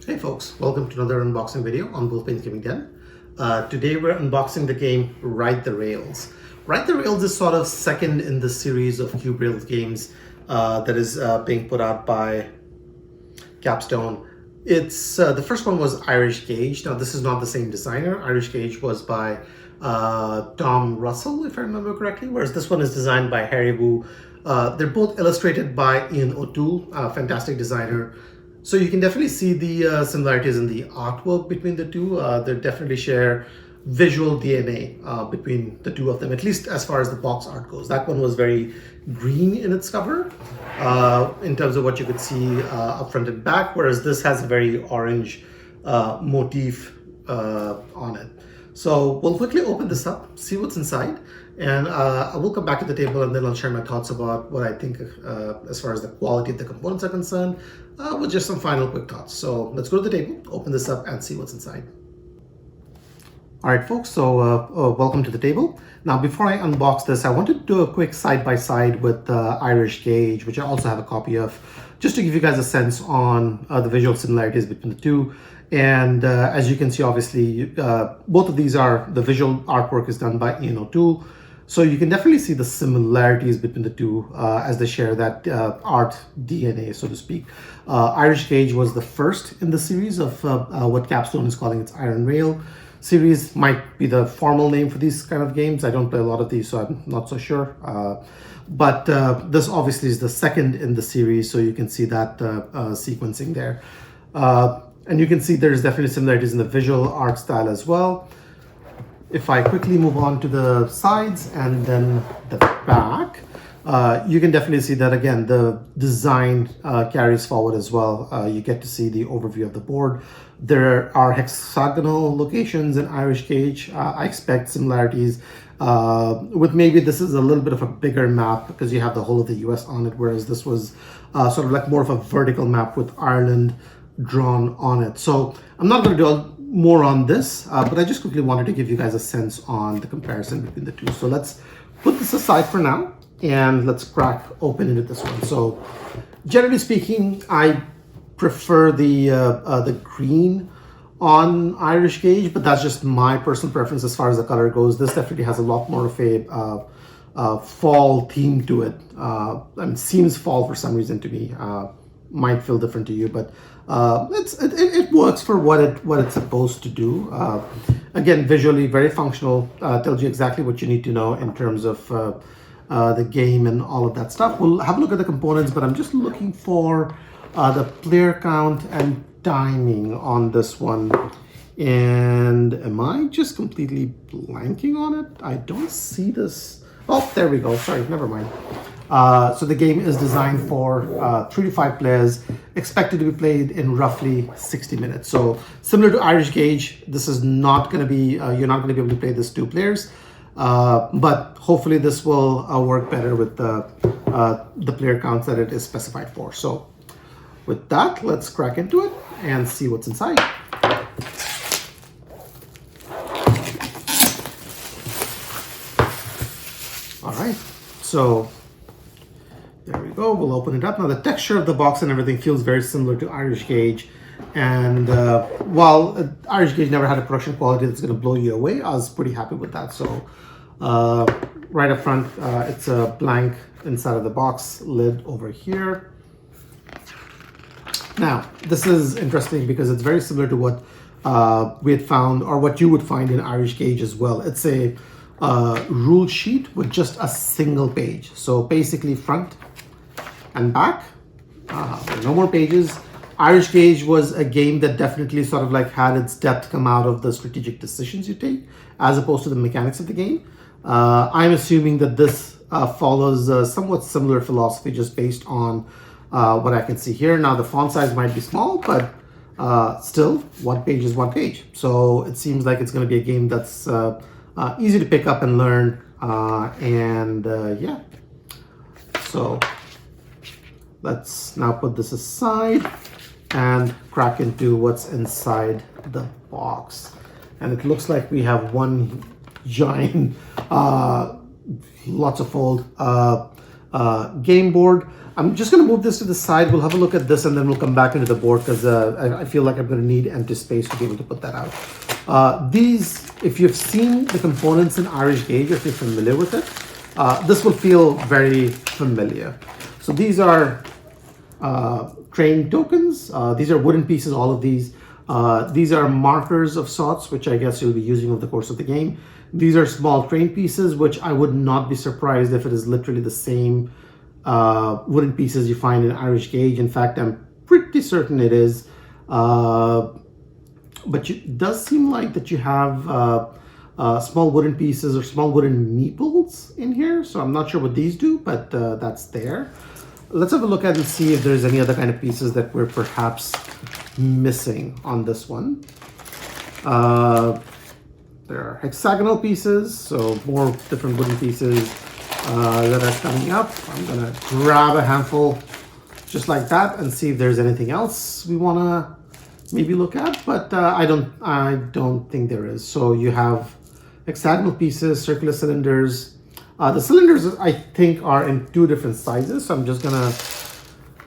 Hey folks, welcome to another unboxing video on Wolfpain's Gaming Den. Today we're unboxing the game Ride the Rails. Ride the Rails is sort of second in the series of Cube Rails games that is being put out by Capstone. It's the first one was Irish Gauge. Now this is not the same designer. Irish Gauge was by Tom Russell, if I remember correctly, whereas this one is designed by Harry Wu. They're both illustrated by Ian O'Toole, a fantastic designer. So you can definitely see the similarities in the artwork between the two. They definitely share visual DNA between the two of them, at least as far as the box art goes. That one was very green in its cover in terms of what you could see up front and back, whereas this has a very orange motif on it. So we'll quickly open this up, see what's inside, and I will come back to the table and then I'll share my thoughts about what I think as far as the quality of the components are concerned, with just some final quick thoughts. So let's go to the table, open this up and see what's inside. All right, folks, so welcome to the table. Now, before I unbox this, I wanted to do a quick side-by-side with Irish Gauge, which I also have a copy of, just to give you guys a sense on the visual similarities between the two. And as you can see, obviously, both of these are, the visual artwork is done by Ian O'Toole. So you can definitely see the similarities between the two as they share that art DNA, so to speak. Irish Gauge was the first in the series of what Capstone is calling its Iron Rail series. Might be the formal name for these kind of games. I don't play a lot of these, so I'm not so sure. But this obviously is the second in the series, so you can see that sequencing there. And you can see there's definitely similarities in the visual art style as well. If I quickly move on to the sides and then the back, you can definitely see that, again, the design carries forward as well. You get to see the overview of the board. There are hexagonal locations in Irish Gauge. I expect similarities with maybe this is a little bit of a bigger map because you have the whole of the US on it, whereas this was sort of like more of a vertical map with Ireland drawn on it. So I'm not going to do more on this, but I just quickly wanted to give you guys a sense on the comparison between the two. So let's put this aside for now and let's crack open into this one. So generally speaking, I prefer the green on Irish Gauge, but that's just my personal preference as far as the color goes. This definitely has a lot more of a fall theme to it. It seems fall for some reason to me. Might feel different to you, but it works for what it's supposed to do. Again, visually very functional, tells you exactly what you need to know in terms of the game and all of that stuff. We'll have a look at the components, but I'm just looking for the player count and timing on this one. And am I just completely blanking on it? I don't see this. Oh, there we go. Sorry, never mind. So the game is designed for 3 to 5 players, expected to be played in roughly 60 minutes. So similar to Irish Gauge, this is not going to be, you're not going to be able to play this 2 players, but hopefully this will work better with the player counts that it is specified for. So with that, let's crack into it and see what's inside. All right, so there we go. We'll open it up. Now the texture of the box and everything feels very similar to Irish Gauge. And while Irish Gauge never had a production quality that's going to blow you away, I was pretty happy with that. So right up front, it's a blank inside of the box, lid over here. Now, this is interesting because it's very similar to what we had found, or what you would find in Irish Gauge as well. It's a rule sheet with just a single page. So basically front and back, no more pages. Irish Gauge was a game that definitely sort of like had its depth come out of the strategic decisions you take as opposed to the mechanics of the game. I'm assuming that this follows a somewhat similar philosophy just based on what I can see here. Now the font size might be small, but still 1 page is 1 page. So it seems like it's going to be a game that's easy to pick up and learn, yeah. So let's now put this aside and crack into what's inside the box. And it looks like we have one giant, lots of fold game board. I'm just going to move this to the side. We'll have a look at this and then we'll come back into the board because I feel like I'm going to need empty space to be able to put that out. These, if you've seen the components in Irish Gauge, or if you're familiar with it, this will feel very familiar. So these are train tokens. These are wooden pieces, all of these. These are markers of sorts, which I guess you'll be using over the course of the game. These are small train pieces, which I would not be surprised if it is literally the same wooden pieces you find in Irish Gauge. In fact, I'm pretty certain it is. But it does seem like that you have small wooden pieces or small wooden meeples in here. So I'm not sure what these do, but that's there. Let's have a look at and see if there's any other kind of pieces that we're perhaps missing on this one. There are hexagonal pieces, so more different wooden pieces that are coming up. I'm gonna grab a handful just like that and see if there's anything else we wanna maybe look at, but I don't think there is. So you have hexagonal pieces, circular cylinders. The cylinders I think are in two different sizes, so I'm just gonna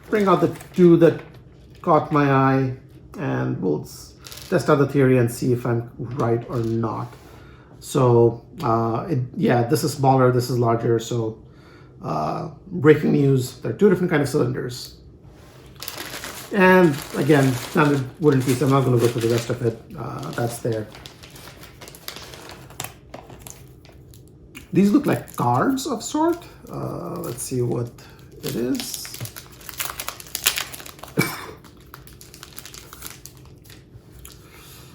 bring out the two that caught my eye and we'll test out the theory and see if I'm right or not. So yeah, this is smaller, this is larger. So breaking news, there are two different kinds of cylinders. And again, standard wooden piece. I'm not going to go through the rest of it. That's there. These look like cards of sort. Let's see what it is.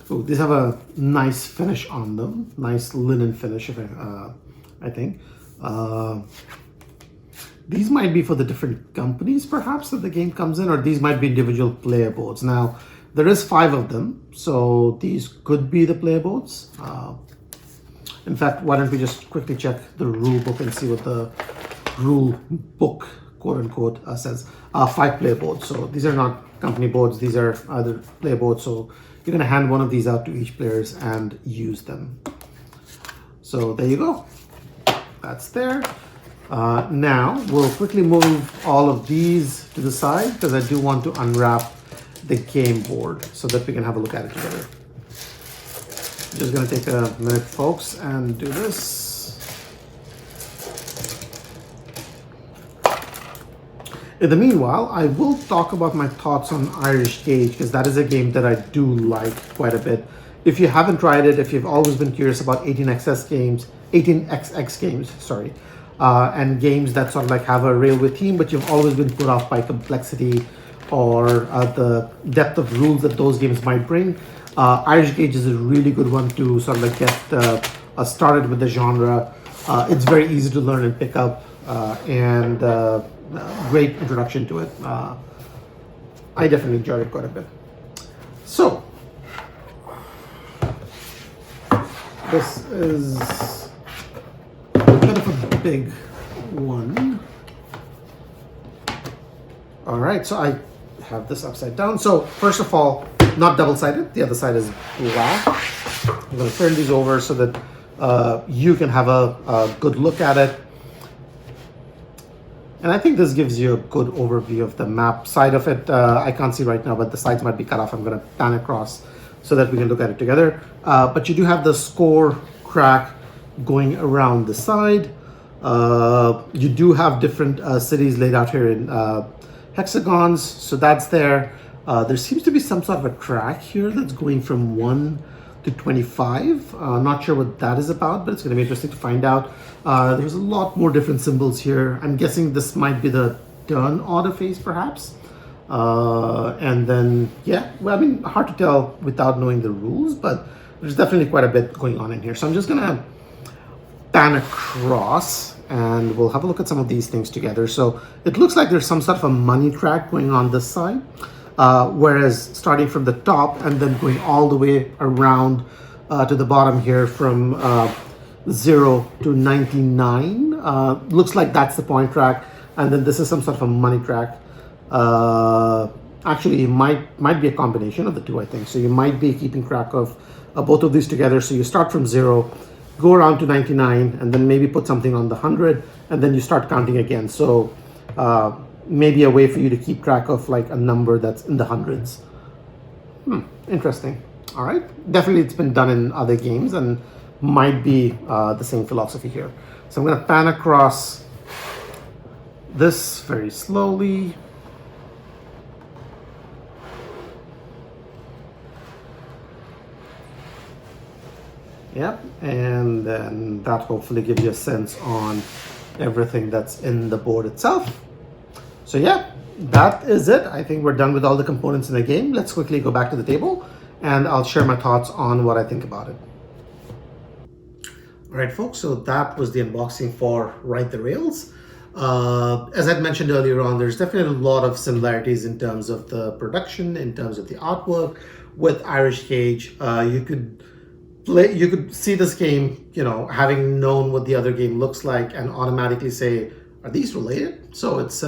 Oh, these have a nice finish on them. Nice linen finish, I think. These might be for the different companies, perhaps, that the game comes in, or these might be individual player boards. Now, there is 5 of them, so these could be the player boards. In fact, why don't we just quickly check the rule book and see what the rule book, quote unquote, says. 5 player boards. So these are not company boards, these are other player boards. So you're going to hand one of these out to each players and use them. So there you go. That's there. Now we'll quickly move all of these to the side because I do want to unwrap the game board so that we can have a look at it together. Just gonna take a minute, folks, and do this. In the meanwhile, I will talk about my thoughts on Irish Gauge because that is a game that I do like quite a bit. If you haven't tried it, if you've always been curious about 18xx games, 18xx games, sorry, and games that sort of like have a railway theme, but you've always been put off by complexity or the depth of rules that those games might bring, Irish Gauge is a really good one to sort of like get started with the genre. It's very easy to learn and pick up, and great introduction to it. I definitely enjoyed it quite a bit. So this is a bit of a big one. All right, so I have this upside down. So first of all, not double-sided. The other side is black. I'm going to turn these over so that you can have a good look at it. And I think this gives you a good overview of the map side of it. I can't see right now, but the sides might be cut off. I'm going to pan across so that we can look at it together. But you do have the score crack going around the side. You do have different cities laid out here in hexagons, so that's there. There seems to be some sort of a track here that's going from 1 to 25. Not sure what that is about, but it's going to be interesting to find out. There's a lot more different symbols here. I'm guessing this might be the turn order phase, perhaps. And then, yeah, well, I mean, hard to tell without knowing the rules, but there's definitely quite a bit going on in here. So I'm just going to pan across and we'll have a look at some of these things together. So it looks like there's some sort of a money track going on this side. Whereas starting from the top and then going all the way around to the bottom here from 0 to 99, looks like that's the point track, and then this is some sort of a money track. Actually, it might be a combination of the two, I think. So you might be keeping track of both of these together. So you start from 0, go around to 99, and then maybe put something on the 100, and then you start counting again. So maybe a way for you to keep track of like a number that's in the hundreds. Interesting. All right. Definitely it's been done in other games and might be the same philosophy here. So I'm going to pan across this very slowly. Yep, and then that hopefully gives you a sense on everything that's in the board itself. So yeah, that is it. I think we're done with all the components in the game. Let's quickly go back to the table and I'll share my thoughts on what I think about it. All right, folks, so that was the unboxing for Ride the Rails. As I mentioned earlier on, there's definitely a lot of similarities in terms of the production, in terms of the artwork with Irish Cage. You could see this game, you know, having known what the other game looks like and automatically say, are these related? So it's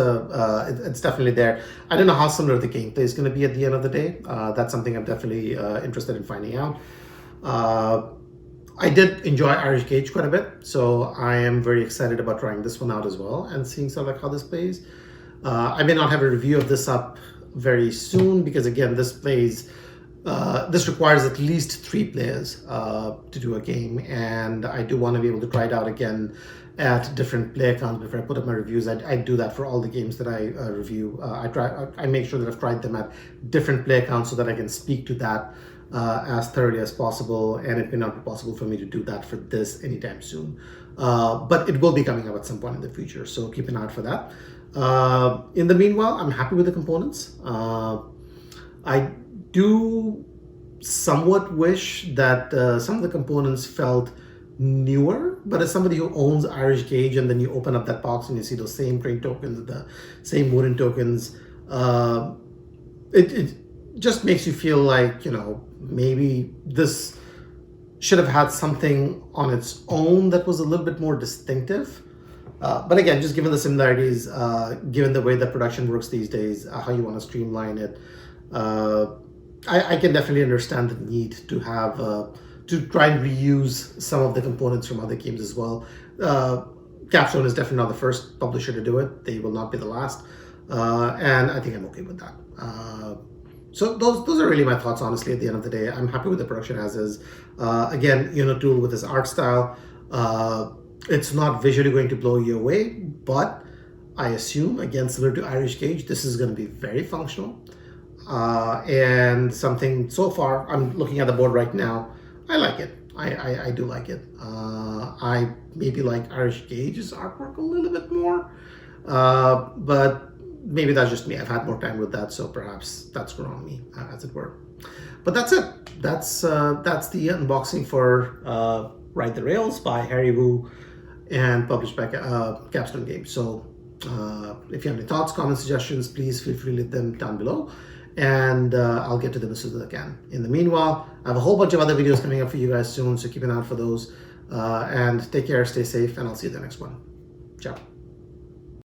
definitely there. I don't know how similar the gameplay is going to be at the end of the day. That's something I'm definitely interested in finding out. I did enjoy Irish Cage quite a bit, so I am very excited about trying this one out as well and seeing sort of like how this plays. I may not have a review of this up very soon because again, this requires at least 3 players to do a game, and I do want to be able to try it out again at different player counts before I put up my reviews. I do that for all the games that I review. I make sure that I've tried them at different player counts so that I can speak to that as thoroughly as possible, and it may not be possible for me to do that for this anytime soon. But it will be coming up at some point in the future, so keep an eye out for that. In the meanwhile, I'm happy with the components. I do somewhat wish that some of the components felt newer, but as somebody who owns Irish Cage and then you open up that box and you see those same crane tokens, the same wooden tokens, it just makes you feel like, you know, maybe this should have had something on its own that was a little bit more distinctive. But again, just given the similarities, given the way that production works these days, how you want to streamline it, I can definitely understand the need to have to try and reuse some of the components from other games as well. Capstone is definitely not the first publisher to do it. They will not be the last, and I think I'm okay with that. So those are really my thoughts, honestly. At the end of the day, I'm happy with the production as is. Again, Unitool with his art style, it's not visually going to blow you away, but I assume, again, similar to Irish Cage, this is going to be very functional. And something so far, I'm looking at the board right now, I like it. I do like it. I maybe like Irish Cage's artwork a little bit more, but maybe that's just me. I've had more time with that, so perhaps that's grown on me, as it were. But that's it. That's the unboxing for Ride the Rails by Harry Wu and published by Capstone Games. So if you have any thoughts, comments, suggestions, please feel free to leave them down below, and I'll get to them as soon as I can. In the meanwhile, I have a whole bunch of other videos coming up for you guys soon, so keep an eye out for those. And take care, stay safe, and I'll see you in the next one. Ciao.